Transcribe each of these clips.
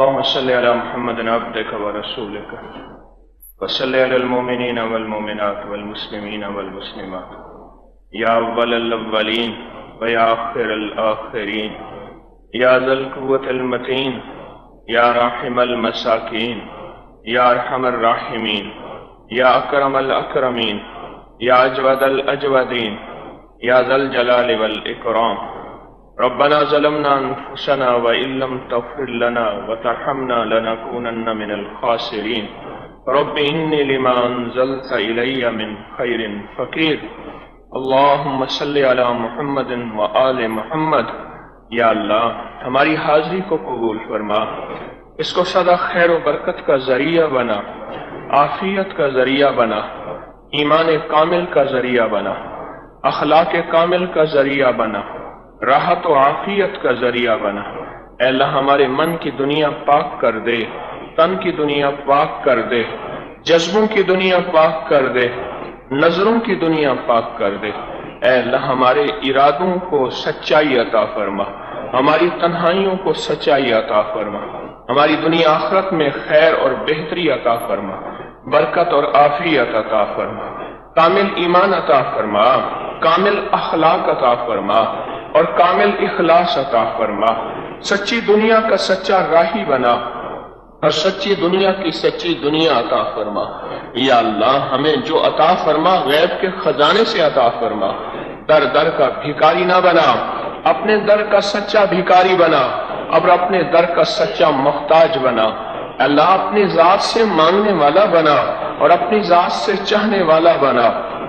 اللهم صل على محمد عبدك ورسولك وصل على المؤمنين والمؤمنات والمسلمين والمسلمات يا أول الأولين ويا آخر الآخرين يا ذا القوة المتين يا راحم المساكين يا أرحم الراحمين يا أكرم الأكرمين يا أجود الأجودين يا ذا الجلال والإكرام ربنا ظلمنا أنفسنا وإن لم تغفر لنا وترحمنا لنكونن من الخاسرين رب إني لما أنزلت إلي من خير فقير اللهم صل على محمد وآل محمد۔ یا اللہ ہماری حاضری کو قبول فرما، اس کو سدا خیر و برکت کا ذریعہ بنا، عافیت کا ذریعہ بنا، ایمان کامل کا ذریعہ بنا، اخلاق کامل کا ذریعہ بنا، راحت و عافیت کا ذریعہ بنا۔ اے اللہ ہمارے من کی دنیا پاک کر دے، تن کی دنیا پاک کر دے، جذبوں کی دنیا پاک کر دے، نظروں کی دنیا پاک کر دے۔ اے اللہ ہمارے ارادوں کو سچائی عطا فرما، ہماری تنہائیوں کو سچائی عطا فرما، ہماری دنیا آخرت میں خیر اور بہتری عطا فرما، برکت اور عافیت عطا فرما، کامل ایمان عطا فرما، کامل اخلاق عطا فرما اور کامل اخلاص عطا فرما۔ سچی دنیا کا سچا راہی بنا اور سچی دنیا کی سچی دنیا عطا فرما۔ یا اللہ ہمیں جو عطا فرما غیب کے خزانے سے عطا فرما، در در کا بھیکاری نہ بنا، اپنے در کا سچا بھیکاری بنا اور اپنے در کا سچا محتاج بنا۔ اللہ اپنی ذات سے مانگنے والا بنا اور اپنی ذات سے چاہنے والا بنا،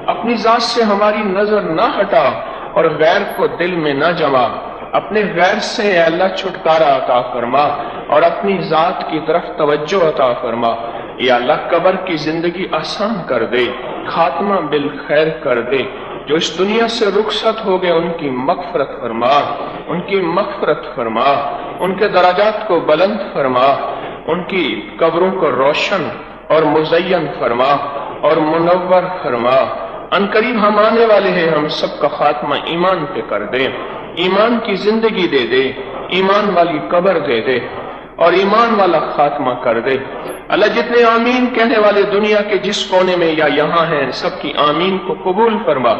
اپنی ذات سے ہماری نظر نہ ہٹا اور غیر کو دل میں نہ جما، اپنے غیر سے اے اللہ چھٹکارا عطا فرما اور اپنی ذات کی طرف توجہ عطا فرما۔ یا اللہ قبر کی زندگی آسان کر دے، خاتمہ بالخیر کر دے، جو اس دنیا سے رخصت ہو گئے ان کی مغفرت فرما، ان کی مغفرت فرما، ان کے درجات کو بلند فرما، ان کی قبروں کو روشن اور مزین فرما اور منور فرما۔ ان قریب ہم آنے والے ہیں، ہم سب کا خاتمہ ایمان پہ کر دے، ایمان کی زندگی دے دے، ایمان والی قبر دے دے اور ایمان والا خاتمہ کر دے۔ اللہ جتنے آمین کہنے والے دنیا کے جس کونے میں یا یہاں ہیں، سب کی آمین کو قبول فرما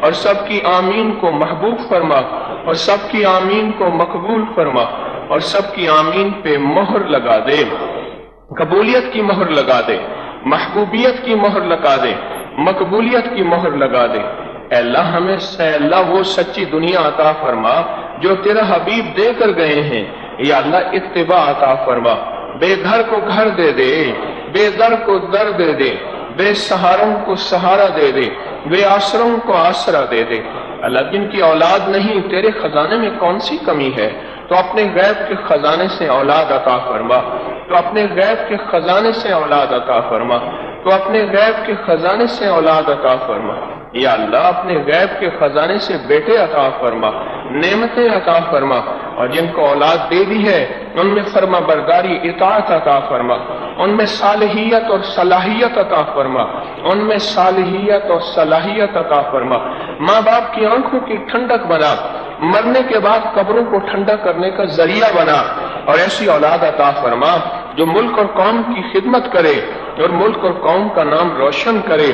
اور سب کی آمین کو محبوب فرما اور سب کی آمین کو مقبول فرما اور سب کی آمین پہ مہر لگا دے، قبولیت کی مہر لگا دے، محبوبیت کی مہر لگا دے، مقبولیت کی مہر لگا دے۔ اے اللہ ہمیں اے اللہ وہ سچی دنیا عطا فرما جو تیرا حبیب دے کر گئے ہیں۔ یا اللہ اتباع عطا فرما، بے گھر کو گھر دے دے، بے در کو در دے دے، بے سہاروں کو سہارا دے دے، بے آسروں کو آسرا دے دے۔ اللہ جن کی اولاد نہیں، تیرے خزانے میں کون سی کمی ہے؟ تو اپنے غیب کے خزانے سے اولاد عطا فرما، تو اپنے غیب کے خزانے سے اولاد عطا فرما، تو اپنے غیب کے خزانے سے اولاد عطا فرما۔ یا اللہ اپنے غیب کے خزانے سے بیٹے عطا فرما، نعمتیں عطا فرما، اور جن کو اولاد دے دی ہے ان میں فرما برداری اطاعت عطا فرما، ان میں صالحیت اور صلاحیت عطا فرما، ان میں صالحیت اور صلاحیت عطا فرما۔ ماں باپ کی آنکھوں کی ٹھنڈک بنا، مرنے کے بعد قبروں کو ٹھنڈا کرنے کا ذریعہ بنا، اور ایسی اولاد عطا فرما جو ملک اور قوم کی خدمت کرے اور ملک اور قوم کا نام روشن کرے۔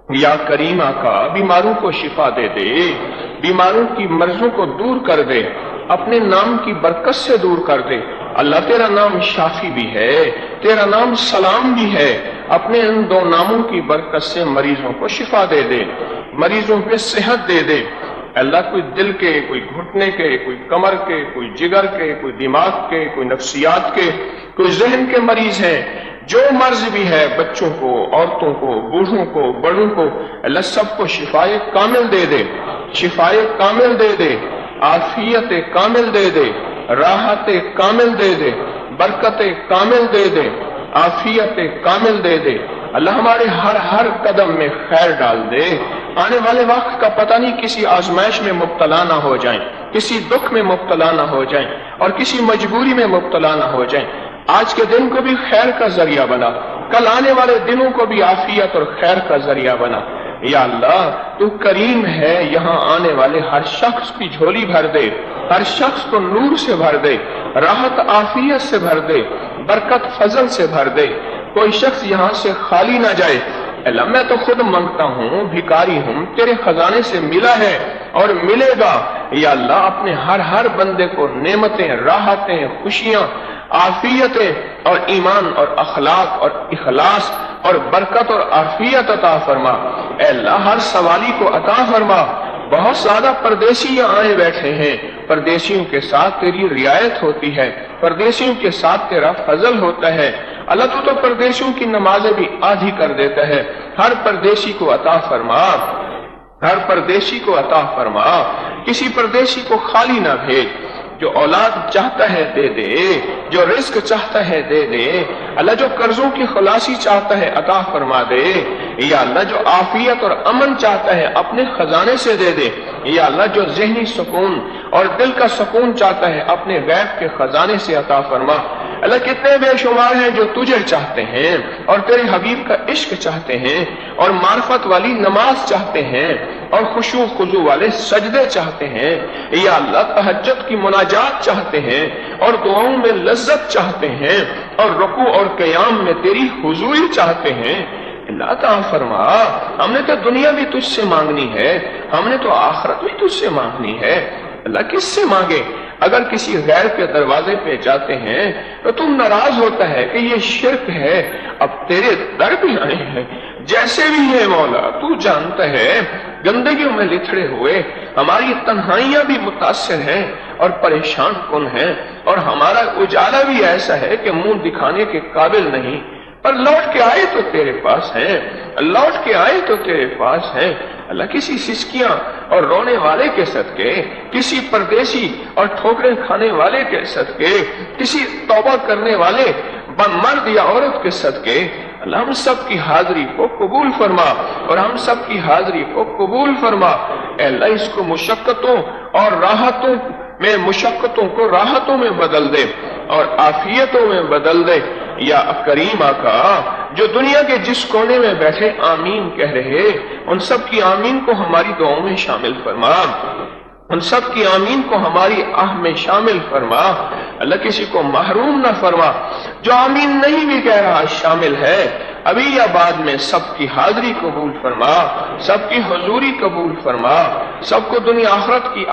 یا کریم آقا بیماروں کو شفا دے دے، بیماروں کی مرضوں کو دور کر دے، اپنے نام کی برکت سے دور کر دے۔ اللہ تیرا نام شافی بھی ہے، تیرا نام سلام بھی ہے، اپنے ان دو ناموں کی برکت سے مریضوں کو شفا دے دے، مریضوں پہ صحت دے دے۔ اللہ کوئی دل کے، کوئی گھٹنے کے، کوئی کمر کے، کوئی جگر کے، کوئی دماغ کے، کوئی نفسیات کے، کوئی ذہن کے مریض ہیں، جو مرض بھی ہے، بچوں کو، عورتوں کو، بوڑھوں کو، بڑوں کو، اللہ سب کو شفائے کامل دے دے، شفائے کامل دے دے، عافیت کامل دے دے، راحت کامل دے دے، برکت کامل دے دے، عافیت کامل دے دے۔ اللہ ہمارے ہر قدم میں خیر ڈال دے، آنے والے وقت کا پتہ نہیں، کسی آزمائش میں مبتلا نہ ہو جائیں، کسی دکھ میں مبتلا نہ ہو جائیں اور کسی مجبوری میں مبتلا نہ ہو جائیں۔ آج کے دن کو بھی خیر کا ذریعہ بنا، کل آنے والے دنوں کو بھی عافیت اور خیر کا ذریعہ بنا۔ یا اللہ تو کریم ہے، یہاں آنے والے ہر شخص کی جھولی بھر دے، ہر شخص کو نور سے بھر دے، راحت عافیت سے بھر دے، برکت فضل سے بھر دے، کوئی شخص یہاں سے خالی نہ جائے۔ اللہ میں تو خود مانگتا ہوں، بھکاری ہوں، تیرے خزانے سے ملا ہے اور ملے گا۔ یا اللہ اپنے ہر بندے کو نعمتیں، راحتیں، خوشیاں، عافیتیں اور ایمان اور اخلاق اور اخلاص اور برکت اور عافیت عطا فرما۔ اے اللہ ہر سوالی کو عطا فرما۔ بہت زیادہ پردیسی یہاں آئے بیٹھے ہیں، پردیسیوں کے ساتھ تیری رعایت ہوتی ہے، پردیسیوں کے ساتھ تیرا فضل ہوتا ہے۔ اللہ تو پردیسیوں کی نمازیں بھی آدھی کر دیتا ہے۔ ہر پردیسی کو عطا فرما، ہر پردیسی کو عطا فرما، کسی پردیسی کو خالی نہ بھیج۔ جو اولاد چاہتا ہے دے دے، جو رزق چاہتا ہے دے دے۔ اللہ جو قرضوں کی خلاصی چاہتا ہے عطا فرما دے۔ یا اللہ جو عافیت اور امن چاہتا ہے اپنے خزانے سے دے دے۔ یا اللہ جو ذہنی سکون اور دل کا سکون چاہتا ہے اپنے غیب کے خزانے سے عطا فرما۔ اللہ کتنے بے شمار ہیں جو تجھے چاہتے ہیں اور تیرے حبیب کا عشق چاہتے ہیں اور معرفت والی نماز چاہتے ہیں اور خشوع خضوع والے سجدے چاہتے ہیں۔ یا اللہ تہجد کی مناجات چاہتے ہیں اور دعاؤں میں لذت چاہتے ہیں اور رکوع اور قیام میں تیری حضوری چاہتے ہیں۔ اللہ تعالیٰ فرما، ہم نے تو دنیا بھی تجھ سے مانگنی ہے، ہم نے تو آخرت بھی تجھ سے مانگنی ہے۔ اللہ کس سے مانگے؟ اگر کسی غیر کے دروازے پہ جاتے ہیں تو تم ناراض ہوتا ہے کہ یہ شرک ہے۔ اب تیرے در بھی آئے ہیں، جیسے بھی ہے مولا تو جانتا ہے، گندگیوں میں لتھڑے ہوئے ہماری تنہائیاں بھی متاثر ہیں اور پریشان کن ہیں، اور ہمارا اجالا بھی ایسا ہے کہ منہ دکھانے کے قابل نہیں، پر لوٹ کے آئے تو تیرے پاس ہیں، لوٹ کے آئے تو تیرے پاس ہیں۔ اللہ کسی سسکیاں اور رونے والے کے صدقے، کسی پردیسی اور ٹھوکریں کھانے والے کے صدقے، کسی توبہ کرنے والے مرد یا عورت کے صدقے، اللہ ہم سب کی حاضری کو قبول فرما اور ہم سب کی حاضری کو قبول فرما۔ اے اللہ اس کو مشقتوں اور راحتوں میں، مشقتوں کو راحتوں میں بدل دے اور عافیتوں میں بدل دے۔ یا کریم آقا، جو دنیا کے جس کونے میں بیٹھے آمین کہہ رہے، ان سب کی آمین کو ہماری دعاؤں میں شامل فرما، ان سب کی آمین کو ہماری آہ میں شامل فرما۔ اللہ کسی کو محروم نہ فرما۔ جو آمین نہیں بھی کہہ رہا شامل ہے، ابھی یا بعد میں سب کی حاضری قبول فرما، سب کی حضوری قبول فرما، سب کو دنیا آخرت کی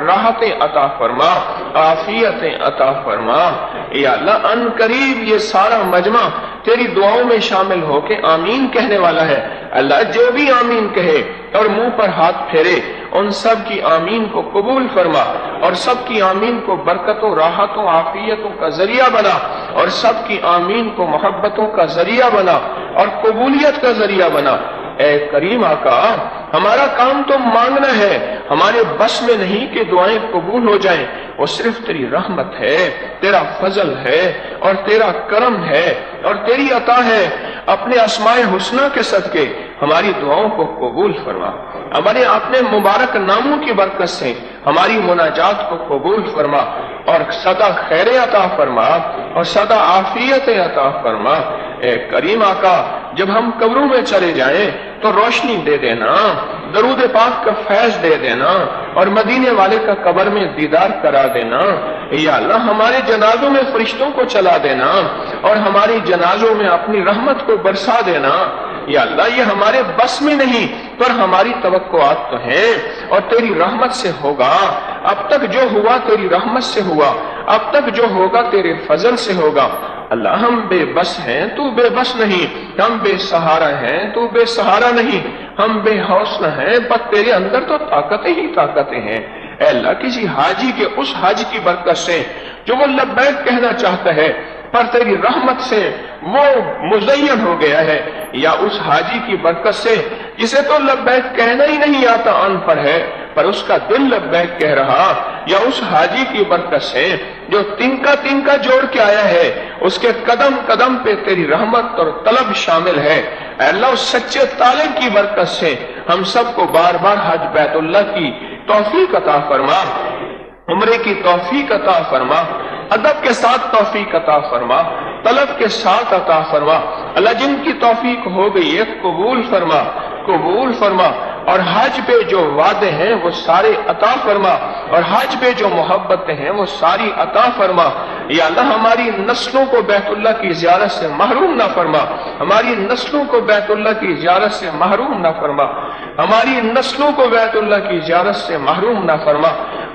راحتیں عطا فرما، عافیتیں عطا فرما۔ یا اللہ ان قریب یہ سارا مجمع تیری دعاؤں میں شامل ہو کے آمین کہنے والا ہے۔ اللہ جو بھی آمین کہے اور منہ پر ہاتھ پھیرے، ان سب کی آمین کو قبول فرما اور سب کی آمین کو برکتوں، راحتوں، عافیتوں کا ذریعہ بنا اور سب کی آمین کو محبتوں کا ذریعہ بنا اور قبولیت کا ذریعہ بنا۔ اے کریم آقا، ہمارا کام تو مانگنا ہے، ہمارے بس میں نہیں کہ دعائیں قبول ہو جائیں، وہ صرف تیری رحمت ہے، تیرا فضل ہے اور تیرا کرم ہے اور تیری عطا ہے۔ اپنے اسماء حسنہ کے صدقے ہماری دعاؤں کو قبول فرما، ہمارے اپنے مبارک ناموں کی برکت سے ہماری مناجات کو قبول فرما اور سدا خیر عطا فرما اور سدا عافیت عطا فرما۔ اے کریم آقا، جب ہم قبروں میں چلے جائیں تو روشنی دے دینا، درود پاک کا فیض دے دینا اور مدینے والے کا قبر میں دیدار کرا دینا۔ یا اللہ ہمارے جنازوں میں فرشتوں کو چلا دینا اور ہماری جنازوں میں اپنی رحمت کو برسا دینا۔ یا اللہ یہ ہمارے بس میں نہیں، پر ہماری توقعات تو ہیں اور تیری رحمت سے ہوگا۔ اب تک جو ہوا تیری رحمت سے ہوا، اب تک جو ہوگا تیرے فضل سے ہوگا۔ اللہ ہم بے بس ہیں، تو بے بس نہیں، ہم بے سہارا ہیں، تو بے سہارا نہیں، ہم بے حوصلہ ہیں، پر تیرے اندر تو طاقتیں ہی طاقتیں ہیں۔ اے اللہ کسی حاجی کے اس حج کی برکت سے جو وہ لبیک کہنا چاہتا ہے پر تیری رحمت سے وہ مزین ہو گیا ہے، یا اس حاجی کی برکت سے جسے تو لبیک کہنا ہی نہیں آتا، ان پڑھ ہے پر اس کا دل لبیک کہہ رہا، یا اس حاجی کی برکت سے جو تنکا جوڑ کے آیا ہے، اس کے قدم قدم پہ تیری رحمت اور طلب شامل ہے۔ اے اللہ اس سچے طالب کی برکت سے ہم سب کو بار بار حج بیت اللہ کی توفیق عطا فرما، عمرے کی توفیق عطا فرما، ادب کے ساتھ توفیق عطا فرما، طلب کے ساتھ عطا فرما۔ اللہ جن کی توفیق ہو گئی ہے قبول فرما، قبول فرما۔ اور حج پہ جو وعدے ہیں وہ سارے عطا فرما، اور حج پہ جو محبتیں ہیں وہ ساری عطا فرما۔ یا اللہ ہماری نسلوں کو بیت اللہ کی زیارت سے محروم نہ فرما، ہماری نسلوں کو بیت اللہ کی زیارت سے محروم نہ فرما، ہماری نسلوں کو بیت اللہ کی زیارت سے محروم نہ فرما،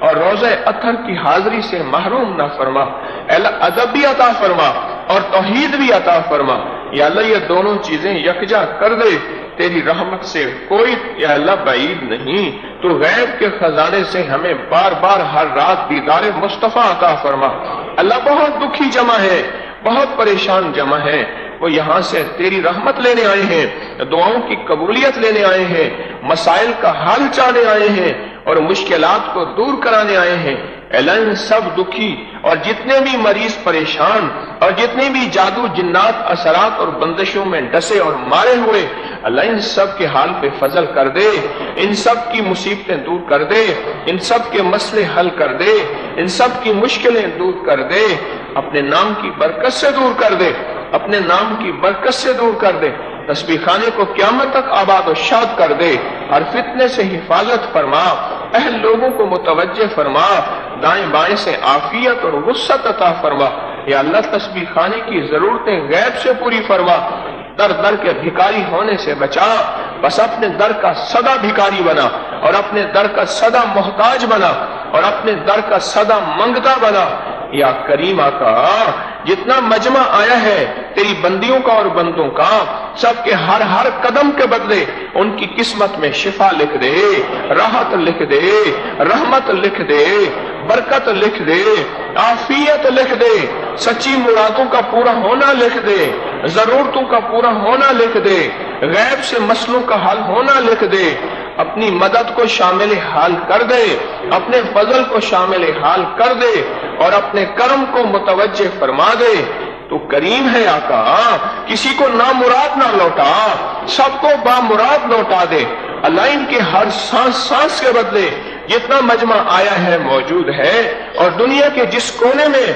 اور روضہ اطہر کی حاضری سے محروم نہ فرما۔ اے اللہ ادب بھی عطا فرما اور توحید بھی عطا فرما۔ یا اللہ یہ دونوں چیزیں یکجا کر دے، تیری رحمت سے کوئی یا اللہ بعید نہیں، تو غیب کے خزانے سے ہمیں بار بار ہر رات دیدار مصطفیٰ عطا فرما۔ اللہ بہت دکھی جمع ہے، بہت پریشان جمع ہے، وہ یہاں سے تیری رحمت لینے آئے ہیں، دعاؤں کی قبولیت لینے آئے ہیں، مسائل کا حل چاہنے آئے ہیں اور مشکلات کو دور کرانے آئے ہیں۔ اللہ ان سب دکھی اور جتنے بھی مریض پریشان اور جتنے بھی جادو جنات اثرات اور بندشوں میں ڈسے اور مارے ہوئے، اللہ ان سب کے حال پہ فضل کر دے، ان سب کی مصیبتیں دور کر دے، ان سب کے مسئلے حل کر دے، ان سب کی مشکلیں دور کر دے، اپنے نام کی برکت سے دور کر دے، اپنے نام کی برکت سے دور کر دے، تسبیح خانے کو قیامت تک آباد و شاد کر دے، ہر فتنے سے حفاظت فرما، اہل لوگوں کو متوجہ فرما، دائیں بائیں سے عافیت اور وسعت عطا فرما۔ یا اللہ تسبیح خانے کی ضرورتیں غیب سے پوری فرما، در در کے بھکاری ہونے سے بچا، بس اپنے در کا سدا بھکاری بنا اور اپنے در کا سدا محتاج بنا اور اپنے در کا سدا منگتا بنا۔ یا کریم آقا جتنا مجمع آیا ہے تیری بندیوں کا اور بندوں کا، سب کے ہر ہر قدم کے بدلے ان کی قسمت میں شفا لکھ دے، راحت لکھ دے، رحمت لکھ دے، برکت لکھ دے، عافیت لکھ دے، سچی مرادوں کا پورا ہونا لکھ دے، ضرورتوں کا پورا ہونا لکھ دے، غیب سے مسئلوں کا حل ہونا لکھ دے، اپنی مدد کو شامل حال کر دے، اپنے فضل کو شامل حال کر دے اور اپنے کرم کو متوجہ فرما دے۔ تو کریم ہے آقا، کسی کو نامراد نہ لوٹا، سب کو بامراد لوٹا دے۔ اللہ ان کے ہر سانس سانس کے بدلے جتنا مجمع آیا ہے موجود ہے اور دنیا کے جس کونے میں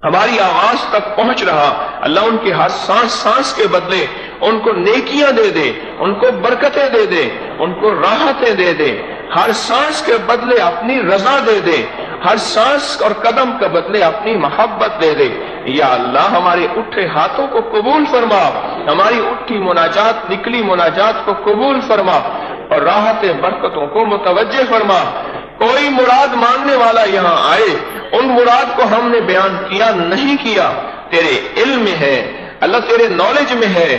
ہماری آواز تک پہنچ رہا، اللہ ان کے ہر سانس سانس کے بدلے ان کو نیکیاں دے دے، ان کو برکتیں دے دے، ان کو راحتیں دے دے، ہر سانس کے بدلے اپنی رضا دے دے، ہر سانس اور قدم کے بدلے اپنی محبت دے دے۔ یا اللہ ہمارے اٹھے ہاتھوں کو قبول فرما، ہماری اٹھی مناجات نکلی مناجات کو قبول فرما اور راحت برکتوں کو متوجہ فرما۔ کوئی مراد مانگنے والا یہاں آئے، ان مراد کو ہم نے بیان کیا نہیں کیا، تیرے علم میں ہے اللہ، تیرے نالج میں ہے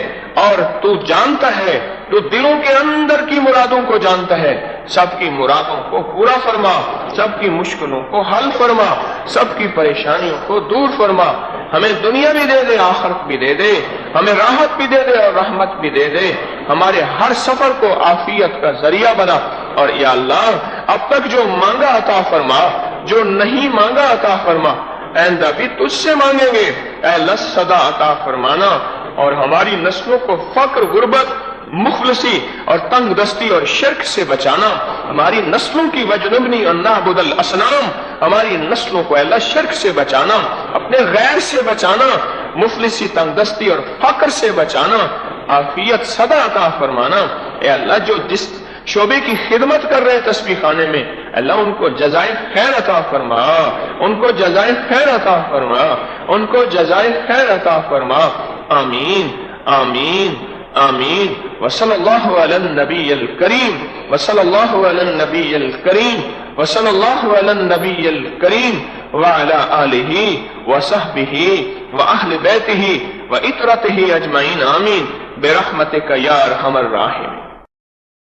اور تو جانتا ہے، تو دلوں کے اندر کی مرادوں کو جانتا ہے۔ سب کی مرادوں کو پورا فرما، سب کی مشکلوں کو حل فرما، سب کی پریشانیوں کو دور فرما، ہمیں دنیا بھی دے دے، آخرت بھی دے دے، ہمیں راحت بھی دے دے اور رحمت بھی دے دے، ہمارے ہر سفر کو عافیت کا ذریعہ بنا۔ اور یا اللہ اب تک جو مانگا عطا فرما، جو نہیں مانگا عطا فرما، آئندہ بھی تجھ سے مانگیں گے، اے اللہ صدا عطا فرمانا اور ہماری نسلوں کو فقر، غربت، مخلصی اور تنگ دستی اور شرک سے بچانا، ہماری نسلوں کی وجنبنی ان نعبد الاصنام، ہماری نسلوں کو اللہ شرک سے بچانا، اپنے غیر سے بچانا، مفلسی، تنگ دستی اور فقر سے بچانا، عافیت صدا عطا فرمانا۔ اے اللہ جو جس شعبے کی خدمت کر رہے تسبیح خانے میں، اللہ ان کو جزائے خیر عطا فرما، ان کو جزائے خیر عطا فرما، ان کو جزائے خیر عطا فرما۔ آمین آمین آمین۔ وصلی اللہ علی النبی الکریم، وصلی اللہ علی النبی الکریم، وصلی اللہ علی النبی الکریم وعلی آلہ وصحبہ واہل بیتہ وعترتہ اجمعین، آمین برحمتک یا ارحم الراحمین۔